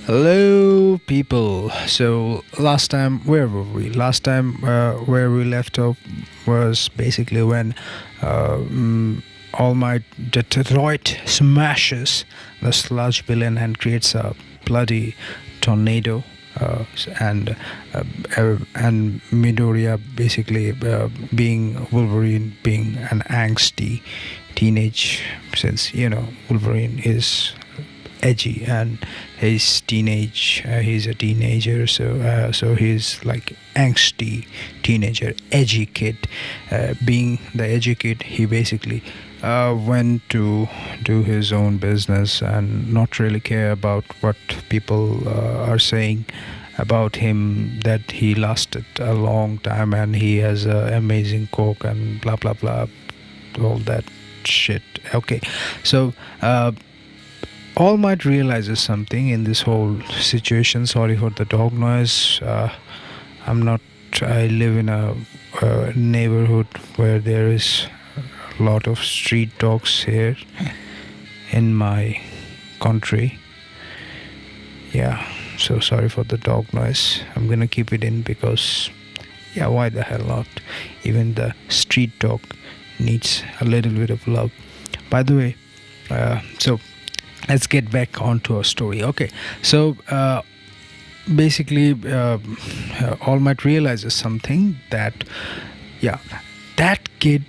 Hello, people. So last time, where were we? Last time, where we left off was basically when All Might Detroit smashes the sludge villain and creates a bloody tornado. And Midoriya basically being Wolverine, being an angsty teenage, since Wolverine is edgy and he's a teenager, so he's like angsty teenager, edgy kid. Being the edgy kid, he basically went to do his own business and not really care about what people are saying about him, that he lasted a long time and he has a amazing coke and blah blah blah, all that shit. Okay, so All Might realizes something in this whole situation. Sorry for the dog noise. I live in a neighborhood where there is a lot of street dogs here in my country. Yeah, so sorry for the dog noise. I'm gonna keep it in because, yeah, why the hell not? Even the street dog needs a little bit of love. By the way, so let's get back onto our story. Okay, so basically, All Might realizes something, that that kid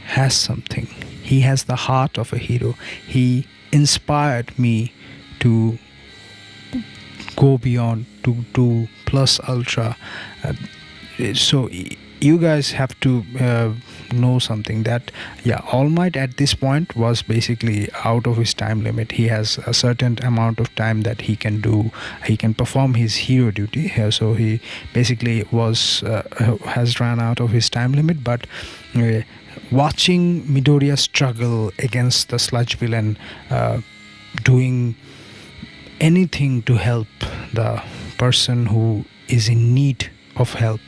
has something. He has the heart of a hero. He inspired me to go beyond, to do plus ultra. So you guys have to know something, that All Might at this point was basically out of his time limit. He has a certain amount of time that he can perform his hero duty. So he basically has run out of his time limit. But watching Midoriya struggle against the sludge villain, doing anything to help the person who is in need of help,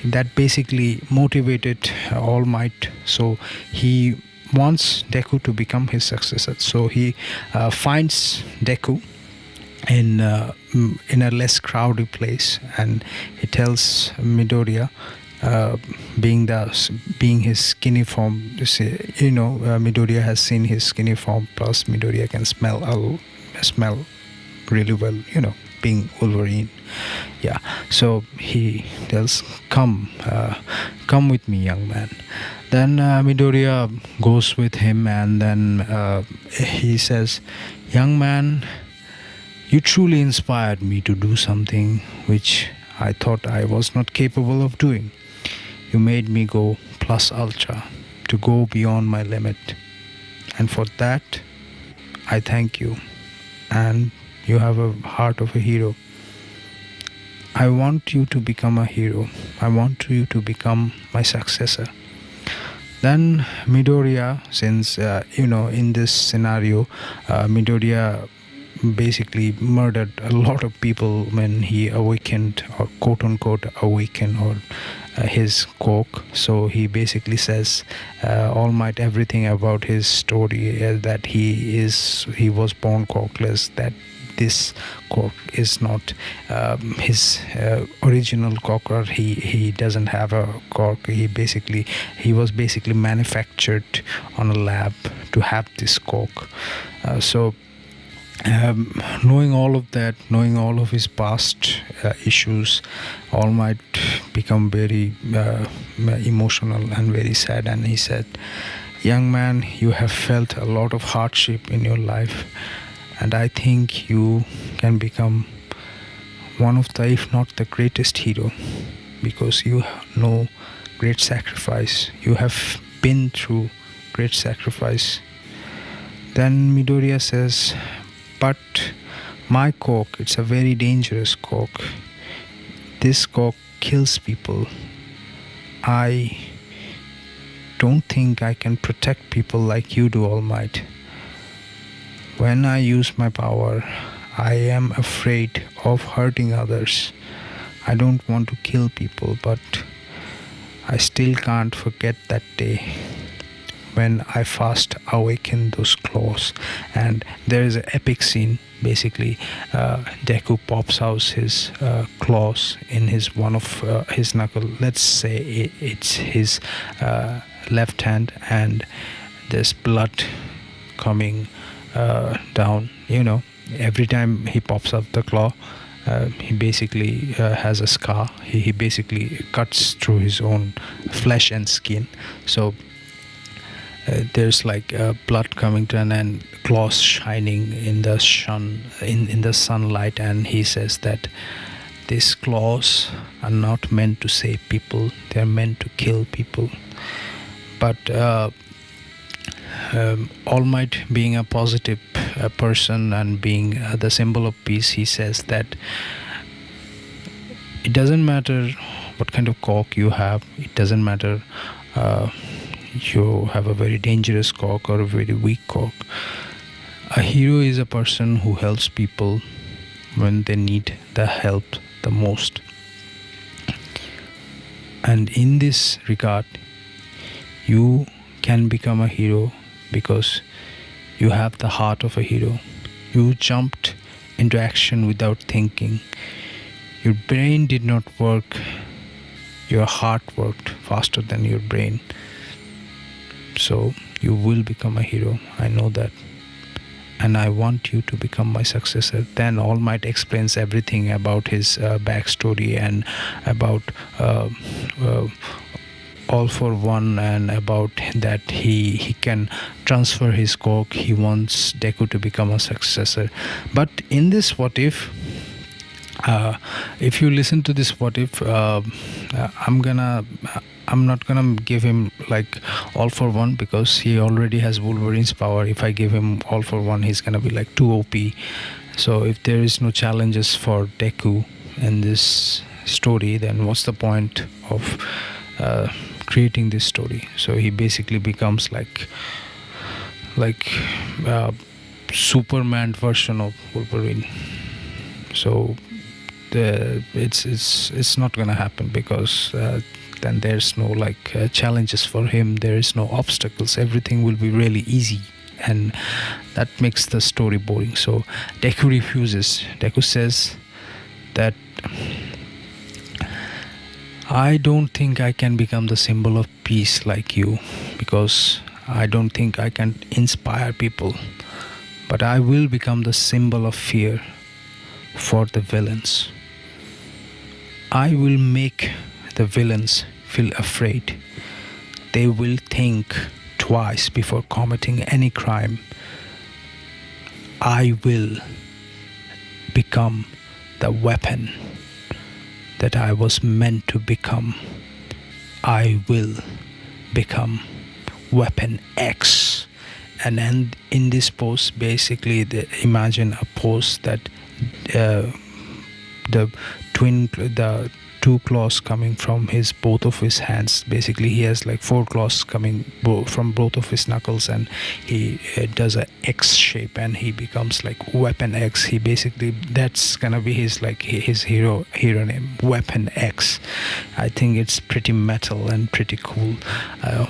that basically motivated All Might. So he wants Deku to become his successor. So he finds Deku in a less crowded place, and he tells Midoriya, being his skinny form. Midoriya has seen his skinny form. Plus, Midoriya can smell really well. Being Wolverine. Yeah, so he tells, come with me, young man. Then Midoriya goes with him, and then he says, young man, you truly inspired me to do something which I thought I was not capable of doing. You made me go plus ultra, to go beyond my limit, and for that I thank you. And you have a heart of a hero. I want you to become a hero. I want you to become my successor. Then Midoriya, since in this scenario, Midoriya basically murdered a lot of people when he awakened, or quote unquote awakened, or his coke. So he basically says All Might everything about his story, that he was born cokeless, that this cock is not his original cock, or he doesn't have a cock. He was basically manufactured on a lab to have this cock. So knowing all of that, knowing all of his past issues, All Might become very emotional and very sad, and he said, young man, you have felt a lot of hardship in your life, and I think you can become one of the, if not the greatest hero, because you know great sacrifice. You have been through great sacrifice. Then Midoriya says, but my coke, it's a very dangerous coke. This coke kills people. I don't think I can protect people like you do, All Might. When I use my power, I am afraid of hurting others. I don't want to kill people, but I still can't forget that day when I fast awaken those claws. And there is an epic scene. Basically, Deku pops out his claws in his one of his knuckle. Let's say it's his left hand, and there's blood coming down. Every time he pops up the claw, he basically has a scar. He basically cuts through his own flesh and skin. So there's like blood coming down and claws shining in the sun, in the sunlight. And he says that these claws are not meant to save people; they are meant to kill people. But All Might, being a positive person and being the symbol of peace, he says that it doesn't matter what kind of cock you have. It doesn't matter you have a very dangerous cock or a very weak cock. A hero is a person who helps people when they need the help the most. And in this regard, you can become a hero because you have the heart of a hero. You jumped into action without thinking. Your brain did not work. Your heart worked faster than your brain. So you will become a hero. I know that. And I want you to become my successor. Then All Might explains everything about his backstory and about All for One, and about that he can transfer his cock. He wants Deku to become a successor. But in this what if you listen to this what if, I'm not gonna give him like All for One, because he already has Wolverine's power. If I give him All for One, he's gonna be like too OP. So if there is no challenges for Deku in this story, then what's the point of creating this story? So he basically becomes like Superman version of Wolverine. So it's not gonna happen, because then there's no challenges for him. There is no obstacles. Everything will be really easy, and that makes the story boring. So Deku refuses. Deku says that I don't think I can become the symbol of peace like you, because I don't think I can inspire people, but I will become the symbol of fear for the villains. I will make the villains feel afraid. They will think twice before committing any crime. I will become the weapon that I was meant to become. I will become Weapon X. And then in this pose, basically, imagine a pose that the two claws coming from both of his hands. Basically, he has like 4 claws coming from both of his knuckles, and he does a X shape, and he becomes like Weapon X. He basically, that's gonna be his hero name, Weapon X. I think it's pretty metal and pretty cool.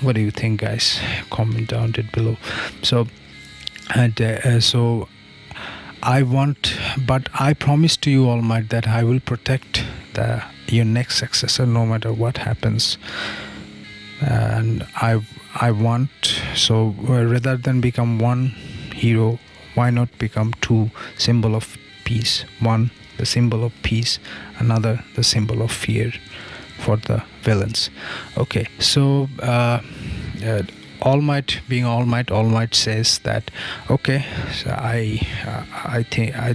What do you think, guys? Comment down it below. So but I promise to you, All Might, that I will protect your next successor no matter what happens. And I want, so rather than become one hero, why not become 2 symbol of peace? One, the symbol of peace; another, the symbol of fear for the villains. Okay, so All Might, being All Might says that, okay, so I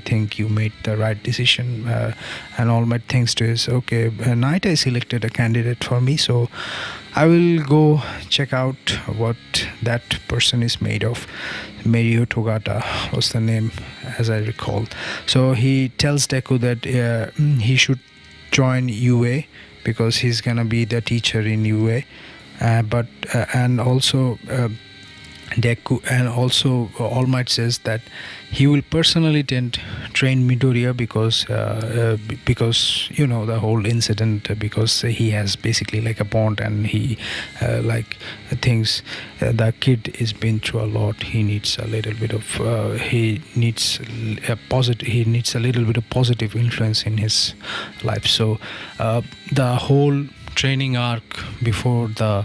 think you made the right decision. And All Might thinks to his, okay, Night Eye selected a candidate for me, so I will go check out what that person is made of. Mario Togata was the name, as I recall. So he tells Deku that he should join UA, because he's gonna be the teacher in UA. And also Deku, and also All Might says that he will personally train Midoriya because the whole incident, because he has basically like a bond, and he like thinks the kid is been through a lot. He needs a little bit of he needs a little bit of positive influence in his life. So the whole training arc before the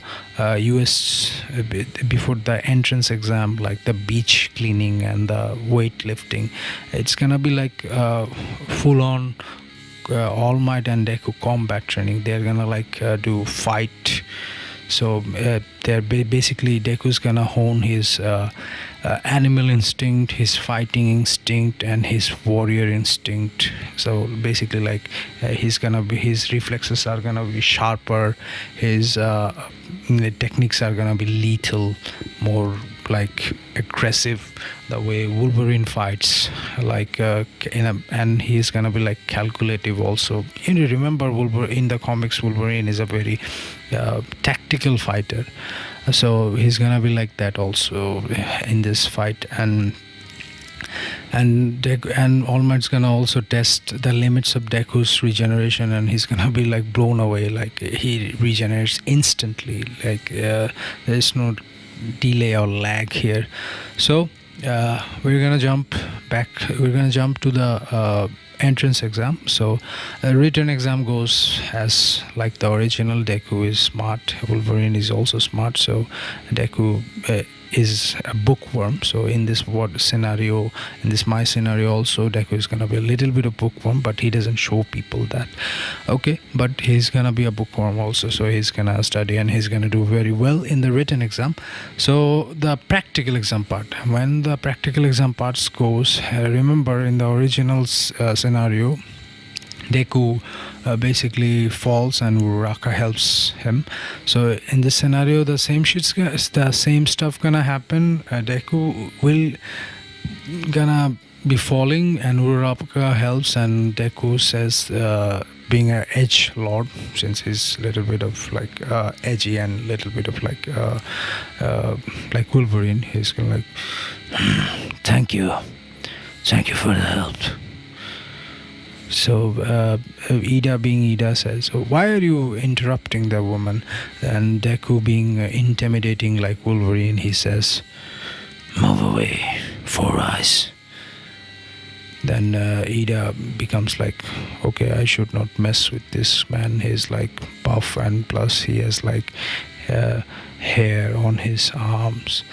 before the entrance exam, like the beach cleaning and the weightlifting, it's gonna be like full on All Might and Deku combat training. They're gonna like do fight. So they're basically Deku's gonna hone his animal instinct, his fighting instinct, and his warrior instinct. So basically, like his reflexes are gonna be sharper. His techniques are gonna be lethal, more like aggressive, the way Wolverine fights, like and he's gonna be like calculative also. Remember Wolverine in the comics, Wolverine is a very tactical fighter, so he's gonna be like that also in this fight. And All Might's gonna also test the limits of Deku's regeneration, and he's gonna be like blown away. Like he regenerates instantly, like there's no delay or lag here. So we're gonna jump to the entrance exam. So the written exam goes as like the original. Deku is smart, Wolverine is also smart, so Deku is a bookworm. So in this scenario, in this my scenario also, Deku is gonna be a little bit of bookworm, but he doesn't show people that. Okay, but he's gonna be a bookworm also, so he's gonna study and he's gonna do very well in the written exam. So the practical exam part, when the practical exam parts goes, remember in the original scenario, Deku basically falls and Raka helps him. So in this scenario, the same stuff gonna happen. Deku will gonna be falling and Uraraka helps, and Deku says, being an edge lord, since he's a little bit of like edgy and little bit of like Wolverine, he's gonna like, thank you for the help. So Ida, being Ida, says, so why are you interrupting the woman? And Deku, being intimidating like Wolverine, he says, move away, Four Eyes. Then Ida becomes like, okay, I should not mess with this man. He's like buff, and plus he has like hair on his arms.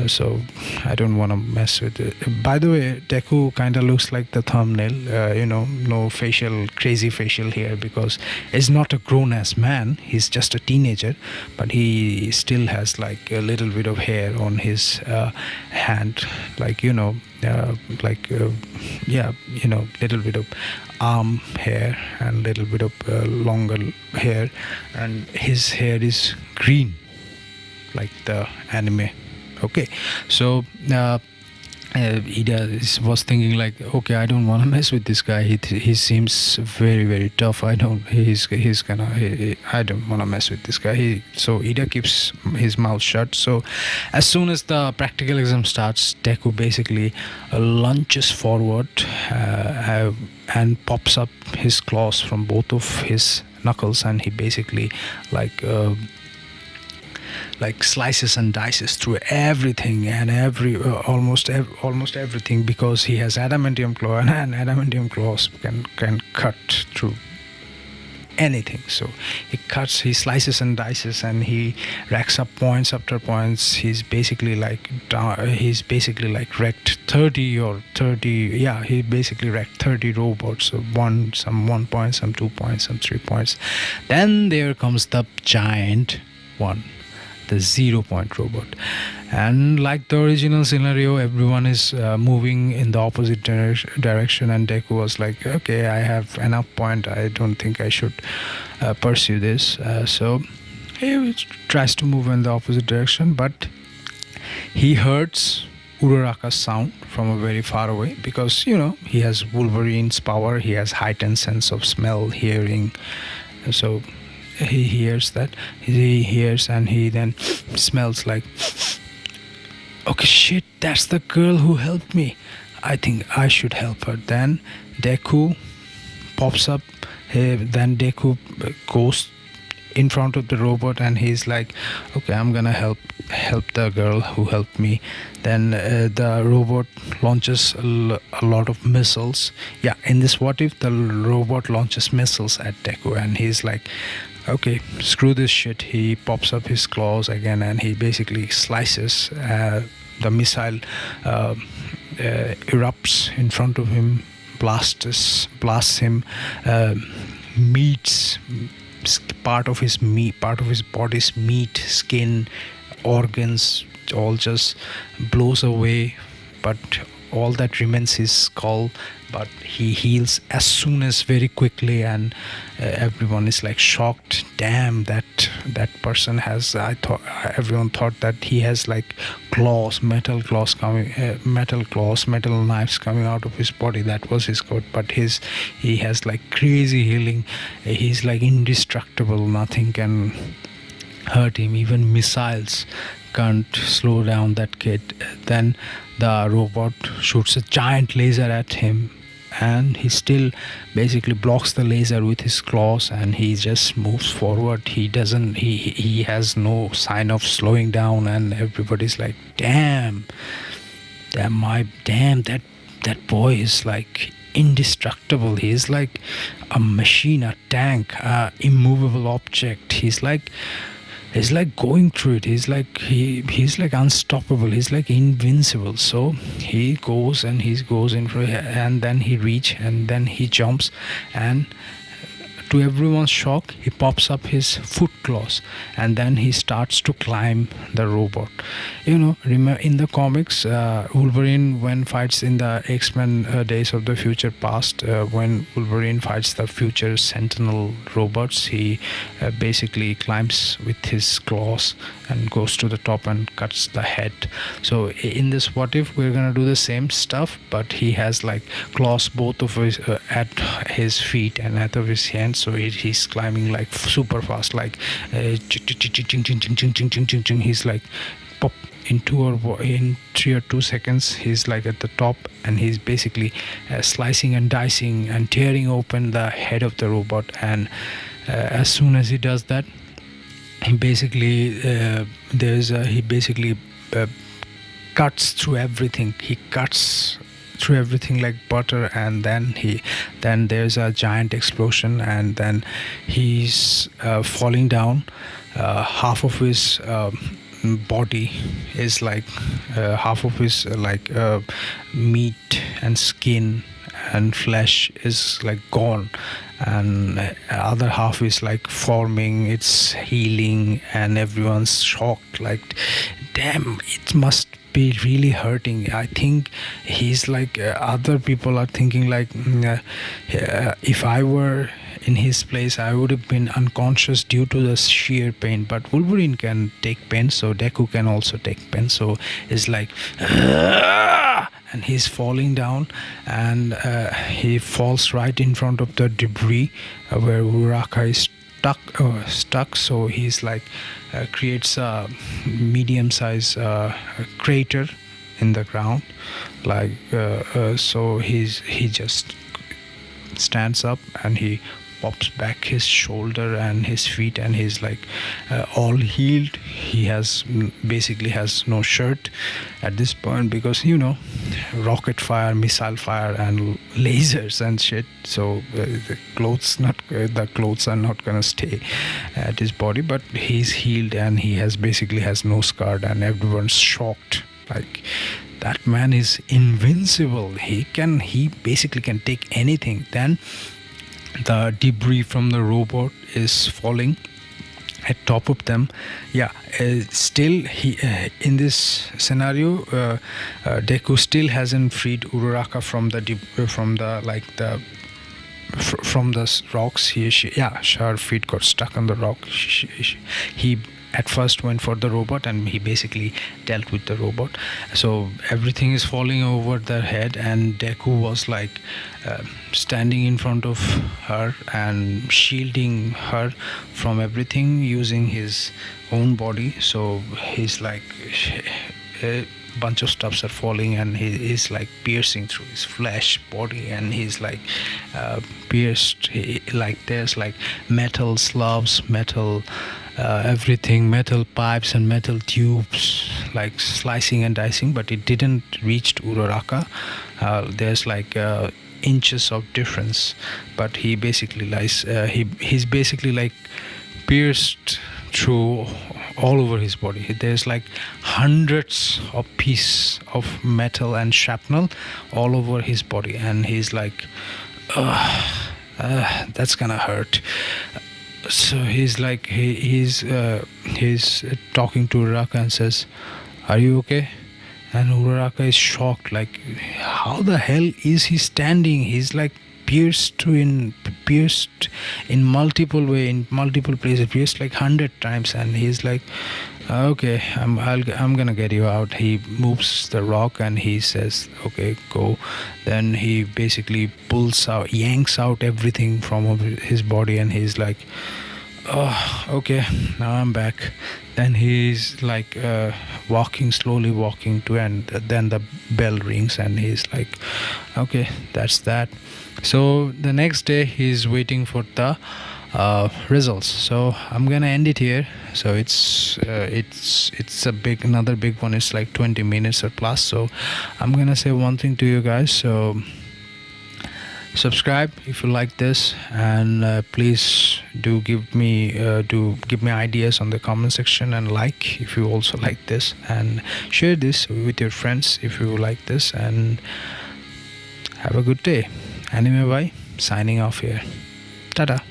So I don't want to mess with it. By the way, Deku kind of looks like the thumbnail, no crazy facial hair, because he's not a grown-ass man. He's just a teenager, but he still has like a little bit of hair on his hand, like, little bit of arm hair and little bit of longer hair, and his hair is green, like the anime. Okay, so Ida was thinking like, okay, I don't want to mess with this guy. He seems very, very tough. I don't want to mess with this guy. So Ida keeps his mouth shut. So as soon as the practical exam starts, Deku basically lunges forward and pops up his claws from both of his knuckles, and he basically like slices and dices through everything and almost everything, because he has adamantium claw, and adamantium claws can cut through anything. So he slices and dices, and he racks up points after points. He's basically like wrecked 30. He basically wrecked 30 robots. So some 1 point, some 2 points, some 3 points. Then there comes the giant one, the 0 point robot. And like the original scenario, everyone is moving in the opposite direction, and Deku was like, okay, I have enough point, I don't think I should pursue this. So he tries to move in the opposite direction, but he hears Uraraka's sound from a very far away, because he has Wolverine's power. He has heightened sense of smell, hearing. So he hears and he then smells like Okay, shit, that's the girl who helped me. I think I should help her. Then Deku pops up. Then Deku goes in front of the robot, and he's like, okay, I'm gonna help the girl who helped me. Then the robot launches a lot of missiles. Yeah, in this what if, the robot launches missiles at Deku, and he's like, okay, screw this shit. He pops up his claws again, and he basically slices the missile. Erupts in front of him, blasts him, uh, meats part of his body's meat, skin, organs, all just blows away. But all that remains his skull. But he heals as soon as very quickly, and everyone is like shocked. Damn, that person has. I thought everyone thought that he has like claws, metal knives coming out of his body. That was his code. But he has like crazy healing. He's like indestructible. Nothing can hurt him. Even missiles can't slow down that kid. Then the robot shoots a giant laser at him, and he still basically blocks the laser with his claws, and he just moves forward. He has no sign of slowing down, and everybody's like, damn, that boy is like indestructible. He's like a machine, a tank, a immovable object. He's like going through it. He's like unstoppable. He's like invincible. So he goes in for, and then he reach, and then he jumps, and to everyone's shock, he pops up his foot claws, and then he starts to climb the robot. Remember in the comics, Wolverine, when fights in the X-Men Days of the Future Past, when Wolverine fights the future Sentinel robots, he basically climbs with his claws and goes to the top and cuts the head. So in this what if, we're gonna do the same stuff, but he has like claws both of his at his feet and at of his hands. So he's climbing like super fast, like he's like pop in 3 or 2 seconds. He's like at the top, and he's basically slicing and dicing and tearing open the head of the robot. And as soon as he does that, he basically cuts through everything. He cuts through everything like butter, and then there's a giant explosion, and then he's falling down. Half of his body is like half of his meat and skin and flesh is like gone, and other half is like forming, it's healing, and everyone's shocked, like, damn, it must be really hurting. I think he's like other people are thinking like, if I were in his place, I would have been unconscious due to the sheer pain. But Wolverine can take pain, so Deku can also take pain. So it's like, and he's falling down, and he falls right in front of the debris where Raka is stuck. So he's like creates a medium-sized crater in the ground, like so he just stands up, and he pops back his shoulder and his feet, and he's like all healed. He basically has no shirt at this point, because rocket fire, missile fire, and lasers and shit. So the clothes are not gonna stay at his body, but he's healed, and he basically has no scar, and everyone's shocked, like, that man is invincible. He basically can take anything. Then the debris from the robot is falling at top of them. Still he in this scenario, Deku still hasn't freed Uraraka from the rocks. Her feet got stuck on the rock. He at first went for the robot, and he basically dealt with the robot. So everything is falling over their head, and Deku was like standing in front of her and shielding her from everything using his own body. So he's like a bunch of stuffs are falling, and he's like piercing through his flesh body, and he's like pierced. Like there's like metal slabs, metal everything, metal pipes and metal tubes, like slicing and dicing, but it didn't reach to Uraraka. There's like inches of difference, but he basically lies. He's basically like pierced through all over his body. There's like hundreds of pieces of metal and shrapnel all over his body, and he's like, that's gonna hurt. So he's like, he's talking to Raka and says, "Are you okay?" And Uraraka is shocked, like, how the hell is he standing? He's like pierced in multiple way, in multiple places, pierced like 100 times, and he's like, okay, I'm gonna get you out. He moves the rock and he says, okay, go. Then he basically yanks out everything from his body, and he's like, oh, okay, now I'm back. Then he's like slowly walking to, and then the bell rings, and he's like, okay, that's that. So the next day he's waiting for the results. So I'm gonna end it here. So it's another big one. It's like 20 minutes or plus. So I'm gonna say one thing to you guys. So subscribe if you like this, and please do give me ideas on the comment section, and like if you also like this, and share this with your friends if you like this, and have a good day. Anime Bhai signing off here. Tada.